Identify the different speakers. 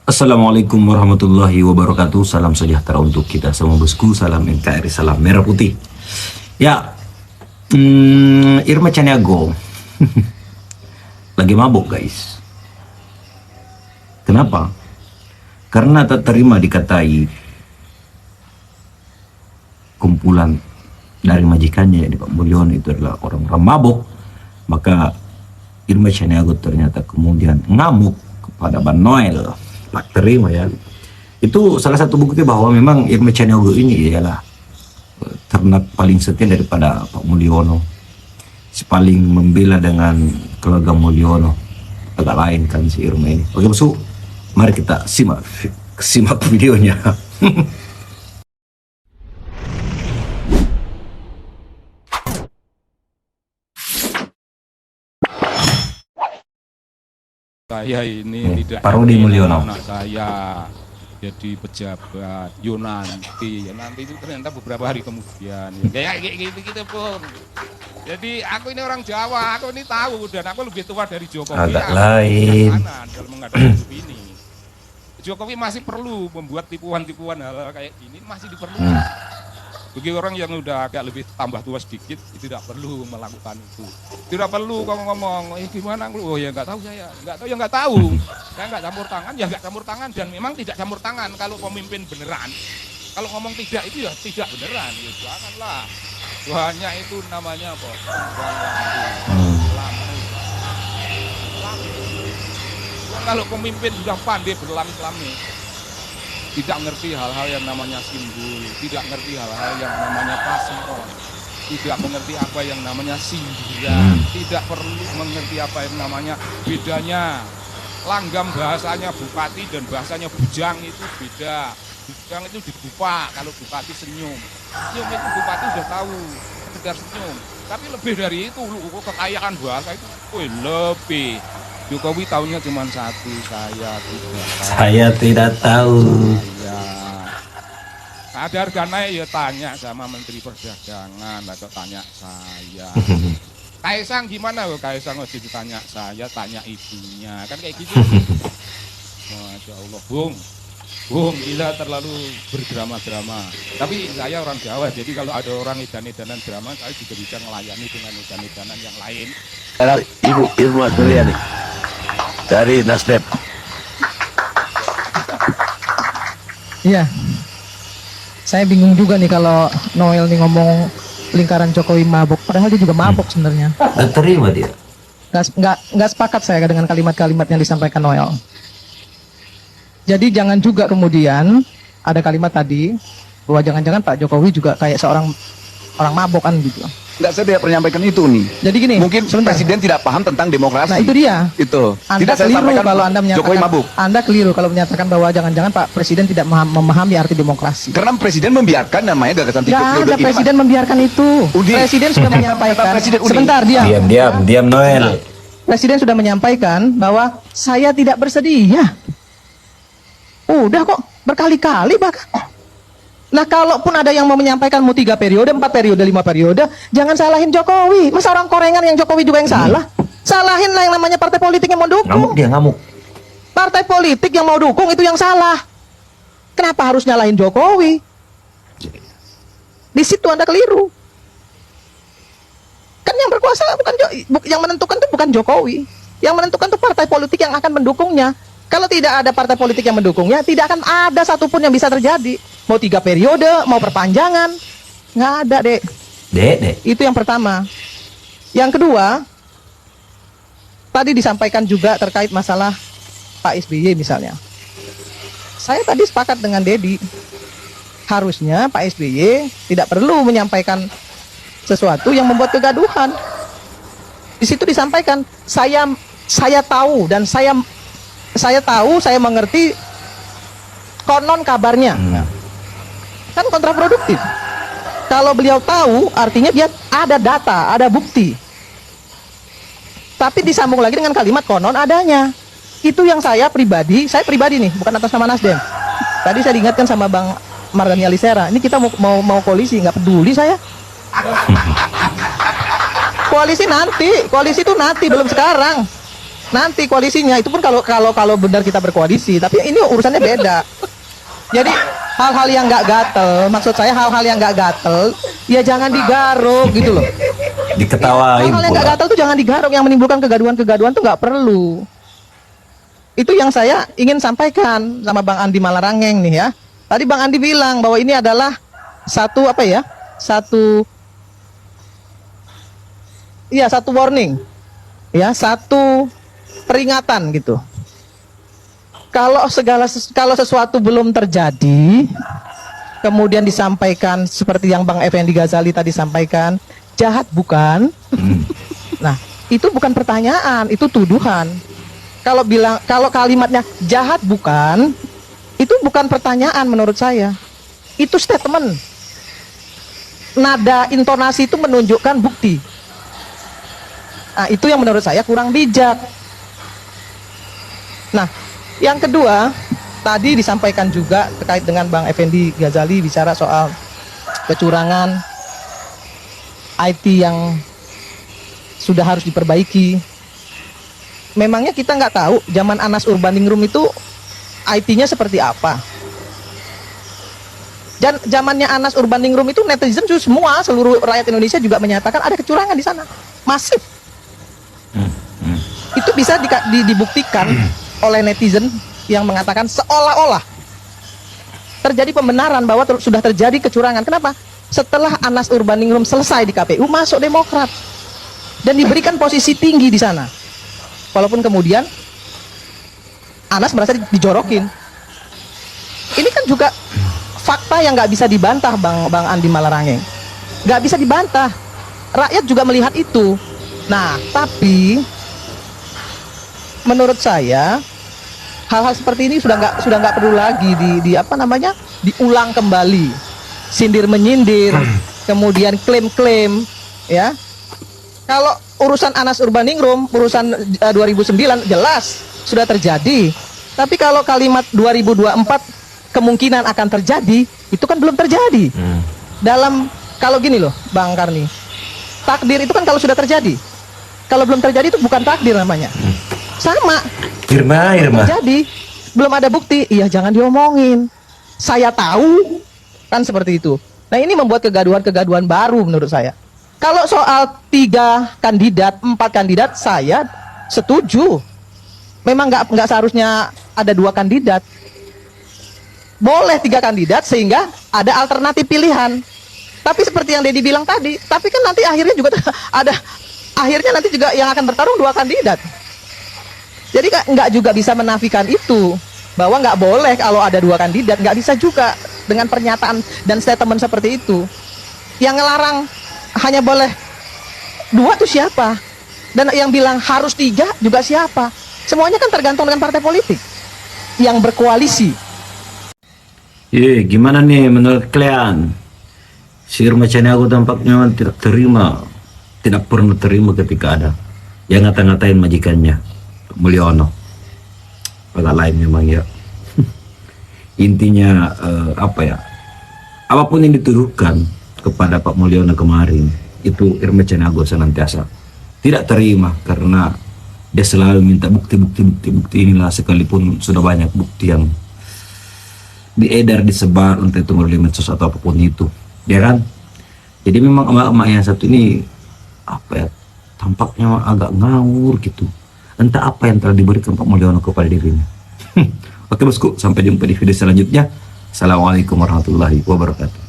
Speaker 1: Assalamualaikum warahmatullahi wabarakatuh. Salam sejahtera untuk kita semua bosku. Salam NKRI, salam merah putih. Ya, Irma Caniago lagi mabuk guys. Kenapa? Karena tak terima dikatai kumpulan dari majikannya, Pak Mulyono itu adalah orang-orang mabuk. Maka Irma Caniago ternyata kemudian ngamuk kepada Ban Noel. Tak terima ya. Itu salah satu bukti bahwa memang Irma Caniago ini ialah ternak paling setia daripada Pak Mulyono. Si paling membela dengan keluarga Mulyono. Agak lain kan si Irma ini. Oke bosku, mari kita simak videonya.
Speaker 2: Saya ini tidak
Speaker 1: Parodi Mulyono.
Speaker 2: anak saya jadi pejabat nanti itu ternyata beberapa hari kemudian ya, kayak gitu pun. Jadi aku ini orang Jawa, aku ini tahu dan aku lebih tua dari Jokowi.
Speaker 1: Agak lain
Speaker 2: dalam menghadapi hidup ini. Jokowi masih perlu membuat tipuan-tipuan hal kayak gini, masih diperlukan. Bagi orang yang udah agak lebih tambah tua sedikit, tidak perlu melakukan itu. Tidak perlu kamu ngomong, gimana? Oh ya nggak tahu saya, nggak tahu ya nggak tahu. Saya nggak campur tangan, ya nggak campur tangan dan memang tidak campur tangan kalau pemimpin beneran. Kalau ngomong tidak itu ya tidak beneran, ya janganlah. Banyak itu namanya apa? Kalau pemimpin sudah pandai berlami-lami, tidak ngerti hal-hal yang namanya simbol, tidak ngerti hal-hal yang namanya paslon, tidak mengerti apa yang namanya sindiran, tidak perlu mengerti apa yang namanya bedanya. Langgam bahasanya bupati dan bahasanya bujang itu beda. Bujang itu dibupa, kalau bupati senyum. Senyum itu bupati sudah tahu, sekedar senyum. Tapi lebih dari itu, kekayaan bahasa itu lebih. Jokowi tahunya cuma satu,
Speaker 1: saya tidak tahu.
Speaker 2: Ada harga naik ya tanya sama Menteri Perdagangan atau tanya saya. Kaisang gimana? Kaisang masih ditanya saya, tanya ibunya, kan kayak gitu. Masya Allah, Bung gila terlalu berdrama-drama. Tapi saya orang Jawa, jadi kalau ada orang edan-edanan drama, saya juga bisa melayani dengan edan-edanan yang lain.
Speaker 3: Ibu Irma Suryani dari Nasdem.
Speaker 4: Iya, saya bingung juga nih kalau Noel nih ngomong lingkaran Jokowi mabuk, padahal dia juga mabuk sebenarnya.
Speaker 1: Tak terima dia.
Speaker 4: Nggak sepakat saya dengan kalimat-kalimat yang disampaikan Noel. Jadi jangan juga kemudian ada kalimat tadi bahwa jangan-jangan Pak Jokowi juga kayak seorang orang mabuk kan gitu.
Speaker 5: Enggak, saya tidak pernah menyampaikan itu nih.
Speaker 4: Jadi gini,
Speaker 5: mungkin presiden tidak paham tentang demokrasi.
Speaker 4: Nah itu dia.
Speaker 5: Itu.
Speaker 4: Anda
Speaker 5: tidak saya
Speaker 4: keliru
Speaker 5: sampaikan
Speaker 4: kalau Anda menyatakan
Speaker 5: Jokowi mabuk.
Speaker 4: Anda keliru kalau menyatakan bahwa jangan-jangan Pak Presiden tidak memahami arti demokrasi.
Speaker 5: Karena presiden membiarkan namanya gagasan tipe
Speaker 4: Nggak ada presiden membiarkan itu.
Speaker 5: Udi.
Speaker 4: Presiden sudah menyampaikan.
Speaker 5: Presiden,
Speaker 4: Sebentar
Speaker 1: Diam Noel.
Speaker 4: Presiden sudah menyampaikan bahwa saya tidak bersedia. Udah kok berkali-kali bahkan. Nah kalaupun ada yang mau menyampaikan mau 3 periode, 4 periode, 5 periode, jangan salahin Jokowi. Masa orang korengan yang Jokowi juga yang salah? Salahin lah yang namanya partai politik yang mau dukung.
Speaker 1: Ngamuk.
Speaker 4: Partai politik yang mau dukung itu yang salah. Kenapa harus nyalahin Jokowi? Di situ Anda keliru. Kan yang berkuasa yang menentukan itu bukan Jokowi. Yang menentukan itu partai politik yang akan mendukungnya. Kalau tidak ada partai politik yang mendukungnya, tidak akan ada satupun yang bisa terjadi. Mau 3 periode, mau perpanjangan, nggak ada, Dek. Itu yang pertama. Yang kedua, tadi disampaikan juga terkait masalah Pak SBY misalnya. Saya tadi sepakat dengan Dedi. Harusnya Pak SBY tidak perlu menyampaikan sesuatu yang membuat kegaduhan. Di situ disampaikan, saya tahu dan saya mengerti konon kabarnya. Kan kontraproduktif. Kalau beliau tahu, artinya dia ada data, ada bukti. Tapi disambung lagi dengan kalimat konon adanya. Itu yang saya pribadi nih, bukan atas nama Nasdem. Tadi saya diingatkan sama Bang Mardhani Alisera, ini kita mau koalisi, nggak peduli saya. Koalisi itu nanti, belum sekarang. Nanti koalisinya itu pun kalau benar kita berkoalisi, tapi ini urusannya beda. Jadi hal-hal yang nggak gatel, maksud saya hal-hal yang nggak gatel, ya jangan digaruk gitu loh.
Speaker 1: Diketawain
Speaker 4: Hal-hal yang nggak
Speaker 1: pula.
Speaker 4: gatel tuh jangan digaruk, yang menimbulkan kegaduhan-kegaduhan tuh nggak perlu. Itu yang saya ingin sampaikan sama Bang Andi Malarangeng nih ya. Tadi Bang Andi bilang bahwa ini adalah satu apa ya? Satu warning. Ya, satu peringatan gitu. Kalau sesuatu belum terjadi, kemudian disampaikan seperti yang Bang Effendi Ghazali tadi sampaikan, jahat bukan? Nah, itu bukan pertanyaan, itu tuduhan. Kalau kalimatnya jahat bukan, itu bukan pertanyaan menurut saya. Itu statement. Nada intonasi itu menunjukkan bukti. Nah, itu yang menurut saya kurang bijak. Nah, yang kedua, tadi disampaikan juga terkait dengan Bang Effendi Ghazali bicara soal kecurangan IT yang sudah harus diperbaiki. Memangnya kita nggak tahu zaman Anas Urbaningrum itu IT-nya seperti apa? Dan zamannya Anas Urbaningrum itu netizen semua seluruh rakyat Indonesia juga menyatakan ada kecurangan di sana, masif. Itu bisa dibuktikan oleh netizen yang mengatakan seolah-olah terjadi pembenaran bahwa sudah terjadi kecurangan. Kenapa? Setelah Anas Urbaningrum selesai di KPU, masuk Demokrat dan diberikan posisi tinggi di sana. Walaupun kemudian Anas merasa dijorokin. Ini kan juga fakta yang nggak bisa dibantah, Bang Andi Malarangeng. Nggak bisa dibantah. Rakyat juga melihat itu. Nah, tapi menurut saya hal-hal seperti ini sudah nggak perlu lagi diulang kembali, sindir menyindir, kemudian klaim-klaim, ya. Kalau urusan Anas Urbaningrum, urusan 2009 jelas sudah terjadi. Tapi kalau kalimat 2024 kemungkinan akan terjadi, itu kan belum terjadi. Kalau gini loh, Bang Karni, takdir itu kan kalau sudah terjadi. Kalau belum terjadi itu bukan takdir namanya. Sama.
Speaker 1: Irma.
Speaker 4: Terjadi, belum ada bukti, iya jangan diomongin. Saya tahu, kan seperti itu. Nah, ini membuat kegaduhan-kegaduhan baru menurut saya. Kalau soal 3 kandidat, 4 kandidat, saya setuju. Memang nggak seharusnya ada 2 kandidat. Boleh 3 kandidat sehingga ada alternatif pilihan. Tapi seperti yang Dedi bilang tadi, tapi kan nanti akhirnya juga nanti juga yang akan bertarung 2 kandidat. Jadi nggak juga bisa menafikan itu, bahwa nggak boleh kalau ada 2 kandidat, nggak bisa juga dengan pernyataan dan statement seperti itu. Yang ngelarang hanya boleh 2 tuh siapa? Dan yang bilang harus 3 juga siapa? Semuanya kan tergantung dengan partai politik yang berkoalisi.
Speaker 1: Gimana nih menurut kalian? Si Irma Caniago tampaknya tidak pernah terima ketika ada yang ngata-ngatain majikannya, Mulyono. Agak lain memang ya. Intinya apapun yang dituduhkan kepada Pak Mulyono kemarin, itu Irma Caniago senantiasa tidak terima karena dia selalu minta bukti inilah, sekalipun sudah banyak bukti yang diedar, disebar, entah itu melalui medsos atau apapun itu, ya kan? Jadi memang emak-emak yang satu ini tampaknya agak ngawur gitu. Entah apa yang telah diberikan Pak Mulyono kepada dirinya. Oke bosku, sampai jumpa di video selanjutnya. Assalamualaikum warahmatullahi wabarakatuh.